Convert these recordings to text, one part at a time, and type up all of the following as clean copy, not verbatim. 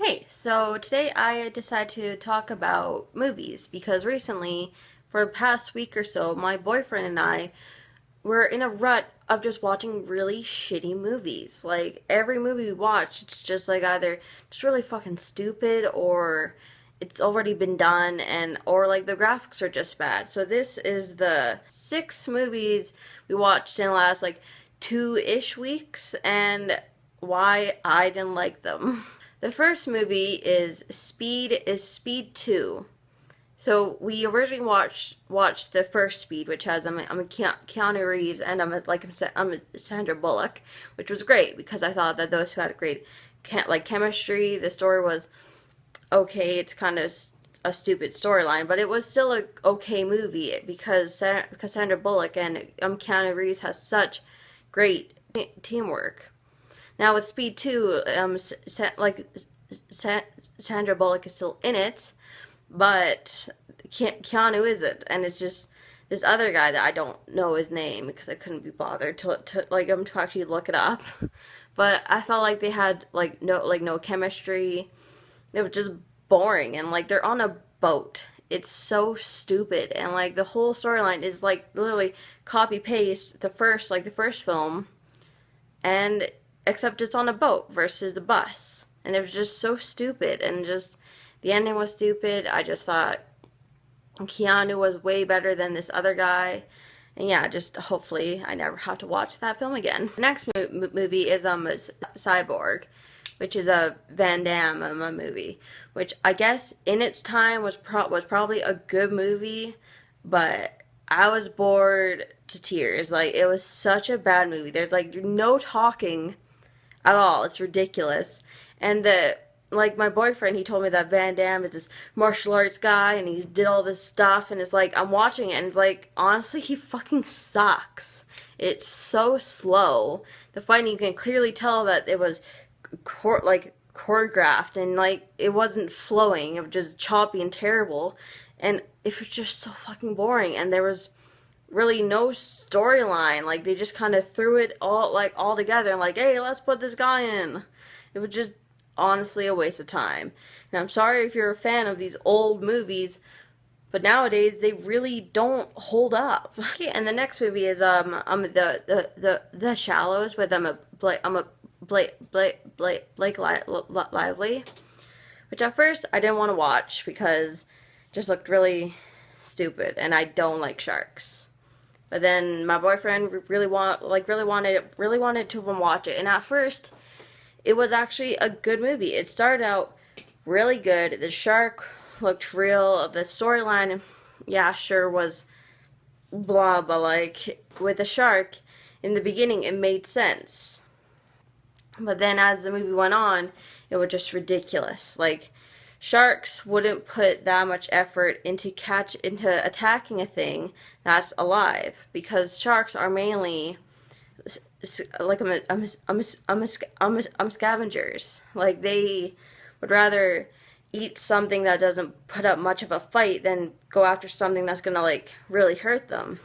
Hey, so today I decided to talk about movies because recently, for the past week or so, my boyfriend and I were in a rut of just watching really shitty movies. Like, every movie we watch, it's just like either just really fucking stupid or it's already been done and or like the graphics are just bad. So this is the 6 movies we watched in the last like 2-ish weeks and why I didn't like them. The first movie is Speed 2. So we originally watched the first Speed, which has I'm a Keanu Reeves and I'm a Sandra Bullock, which was great because I thought that those two had a great chemistry. The story was okay. It's kind of a stupid storyline, but it was still a okay movie because Sandra Bullock and Keanu Reeves has such great teamwork. Now with Speed 2, Sandra Bullock is still in it, but Keanu isn't, and it's just this other guy that I don't know his name because I couldn't be bothered to actually look it up. But I felt like they had no chemistry. It was just boring, and like they're on a boat. It's so stupid, and like the whole storyline is like literally copy paste the first film, and except it's on a boat versus the bus. And it was just so stupid, and just the ending was stupid. I just thought Keanu was way better than this other guy. And yeah, just hopefully I never have to watch that film again. The next movie is Cyborg, which is a Van Damme movie, which I guess in its time was probably a good movie, but I was bored to tears. Like, it was such a bad movie. There's like no talking at all. It's ridiculous. And my boyfriend, he told me that Van Damme is this martial arts guy and he's did all this stuff, and it's like I'm watching it and it's like honestly he fucking sucks. It's so slow. The fighting, you can clearly tell that it was choreographed, and like it wasn't flowing. It was just choppy and terrible, and it was just so fucking boring, and there was really no storyline. Like, they just kind of threw it all together and like, hey, let's put this guy in. It was just honestly a waste of time. And I'm sorry if you're a fan of these old movies, but nowadays they really don't hold up. Okay, and the next movie is the Shallows with Blake Lively, which at first I didn't want to watch because it just looked really stupid, and I don't like sharks. But then my boyfriend really wanted to watch it, and at first it was actually a good movie. It started out really good. The shark looked real. The storyline, yeah, sure was blah, but like with the shark in the beginning, it made sense. But then as the movie went on, it was just ridiculous. Like, sharks wouldn't put that much effort into attacking a thing that's alive, because sharks are mainly like scavengers. Like, they would rather eat something that doesn't put up much of a fight than go after something that's gonna like really hurt them.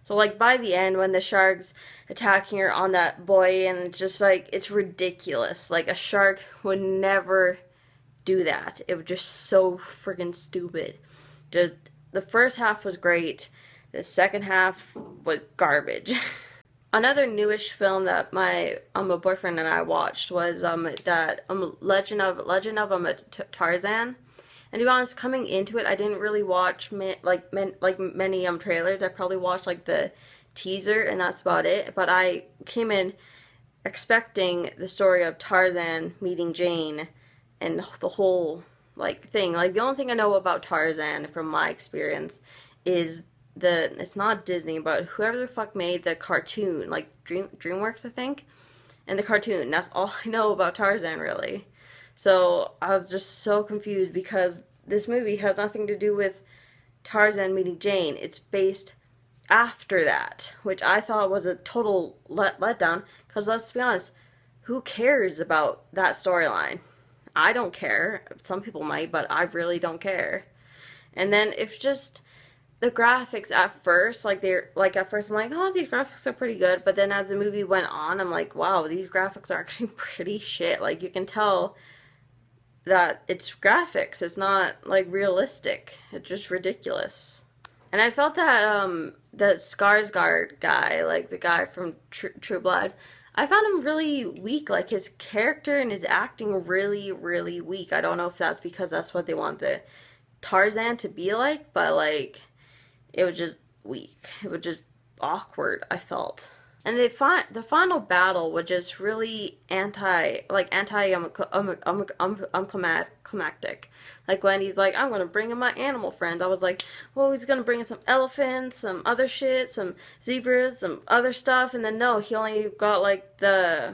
So like by the end, when the shark's attacking her on that boy, and it's just like it's ridiculous. Like, a shark would never do that. It was just so freaking stupid. Just the first half was great. The second half was garbage. Another newish film that my boyfriend and I watched was Legend of Tarzan. And to be honest, coming into it, I didn't really watch many trailers. I probably watched like the teaser, and that's about it. But I came in expecting the story of Tarzan meeting Jane and the whole like thing. Like, the only thing I know about Tarzan from my experience is it's not Disney, but whoever the fuck made the cartoon, like DreamWorks, I think, and the cartoon. That's all I know about Tarzan, really. So I was just so confused because this movie has nothing to do with Tarzan meeting Jane. It's based after that, which I thought was a total letdown, because let's be honest, who cares about that storyline? I don't care. Some people might, but I really don't care. And then it's just the graphics at first, at first I'm like, oh, these graphics are pretty good, but then as the movie went on, I'm like, wow, these graphics are actually pretty shit. Like, you can tell that it's graphics. It's not like realistic. It's just ridiculous. And I felt that that Skarsgård guy, like the guy from True Blood, I found him really weak. Like his character and his acting really, really weak. I don't know if that's because that's what they want the Tarzan to be like, but like it was just weak. It was just awkward, I felt. And the final battle was just really climactic. Like when he's like, I'm gonna bring in my animal friends. I was like, well, he's gonna bring in some elephants, some other shit, some zebras, some other stuff, and then no, he only got like the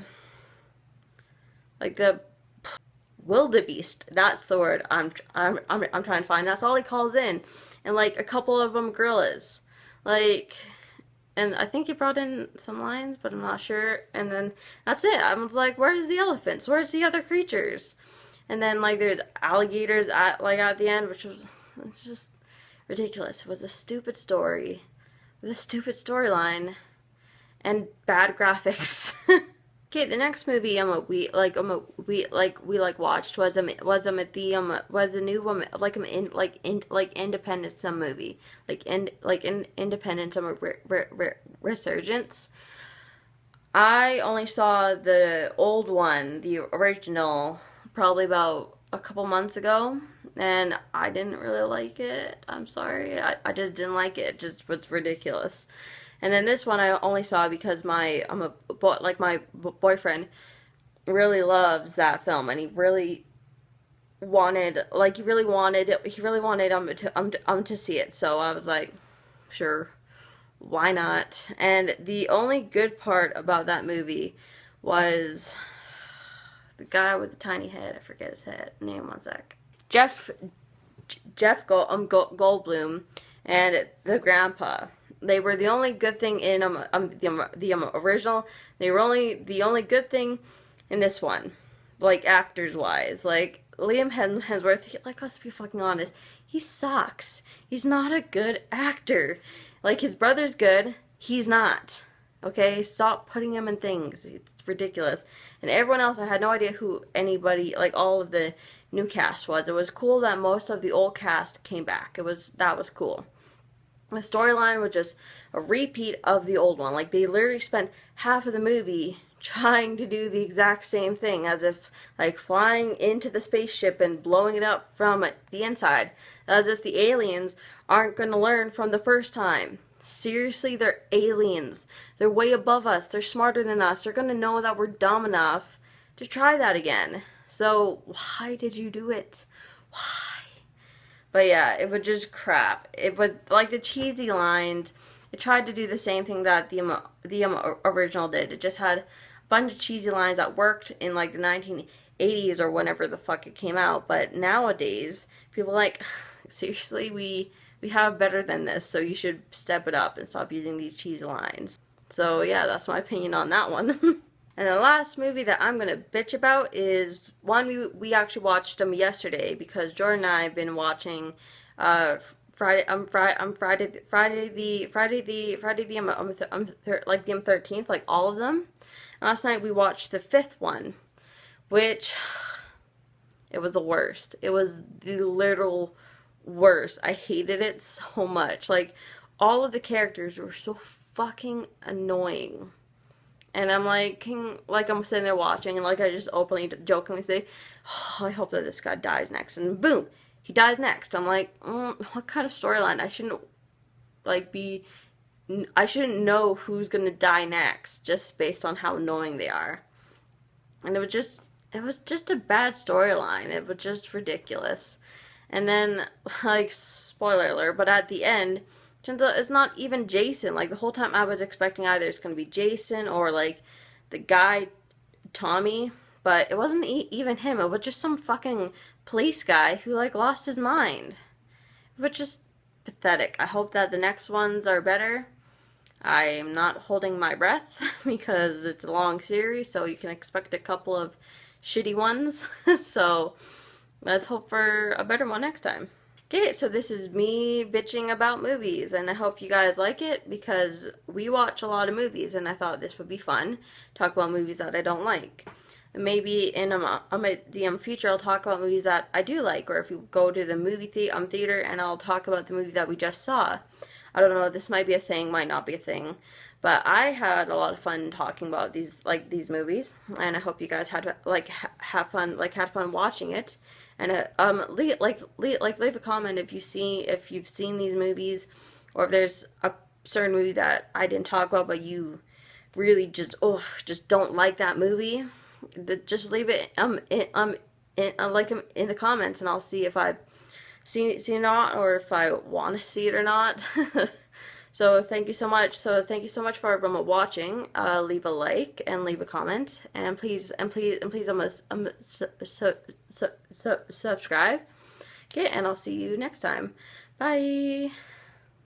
wildebeest. That's the word I'm trying to find. That's all he calls in, and like a couple of them gorillas, like. And I think he brought in some lions, but I'm not sure. And then that's it. I was like, where's the elephants? Where's the other creatures? And then like there's alligators at the end, which was just ridiculous. It was a stupid story with a stupid storyline and bad graphics. Okay, the next movie we watched was the new one Independence movie Independence Resurgence. I only saw the old one, the original, probably about a couple months ago, and I didn't really like it. I'm sorry, I just didn't like it. It just was ridiculous. And then this one I only saw because my boyfriend really loves that film, and he really wanted to see it. So I was like, sure, why not? And the only good part about that movie was the guy with the tiny head. I forget his name. One sec. Jeff Goldblum and the grandpa. They were the only good thing in the original. They were only the only good thing in this one, like actors wise. Like Liam Hemsworth, like let's be fucking honest, he sucks. He's not a good actor. Like his brother's good, he's not. Okay, stop putting him in things. It's ridiculous. And everyone else, I had no idea who anybody, like all of the new cast was. It was cool that most of the old cast came back. That was cool. The storyline was just a repeat of the old one. Like, they literally spent half of the movie trying to do the exact same thing, as if, like, flying into the spaceship and blowing it up from the inside. As if the aliens aren't going to learn from the first time. Seriously, they're aliens. They're way above us. They're smarter than us. They're going to know that we're dumb enough to try that again. So, why did you do it? Why? But yeah, it was just crap. It was like the cheesy lines. It tried to do the same thing that the original did. It just had a bunch of cheesy lines that worked in like the 1980s or whenever the fuck it came out. But nowadays, people are like, seriously, we have better than this, so you should step it up and stop using these cheesy lines. So yeah, that's my opinion on that one. And the last movie that I'm gonna bitch about is one we actually watched yesterday, because Jordan and I have been watching Friday the 13th, like all of them. Last night we watched the 5th one, which it was the worst. It was the literal worst. I hated it so much. Like, all of the characters were so fucking annoying. And I'm like, I'm sitting there watching, and like I just openly, jokingly say, oh, I hope that this guy dies next. And boom, he dies next. I'm like, what kind of storyline? I shouldn't know who's gonna die next just based on how annoying they are. And it was just a bad storyline. It was just ridiculous. And then, like, spoiler alert, but at the end, turns out it's not even Jason. Like, the whole time I was expecting either it's going to be Jason or, like, the guy, Tommy. But it wasn't even him. It was just some fucking police guy who, like, lost his mind. It was just pathetic. I hope that the next ones are better. I'm not holding my breath because it's a long series, so you can expect a couple of shitty ones. So let's hope for a better one next time. Okay, so this is me bitching about movies, and I hope you guys like it, because we watch a lot of movies, and I thought this would be fun. Talk about movies that I don't like. Maybe in the future I'll talk about movies that I do like, or if you go to the theater and I'll talk about the movie that we just saw. I don't know, this might be a thing, might not be a thing, but I had a lot of fun talking about these movies, and I hope you guys had have fun, had fun watching it. And leave a comment if you've seen these movies, or if there's a certain movie that I didn't talk about but you really just don't like that movie. Just leave it in the comments, and I'll see if I've seen it or not, or if I want to see it or not. So thank you so much. For everyone watching. Leave a like and leave a comment, and please subscribe. Okay, and I'll see you next time. Bye.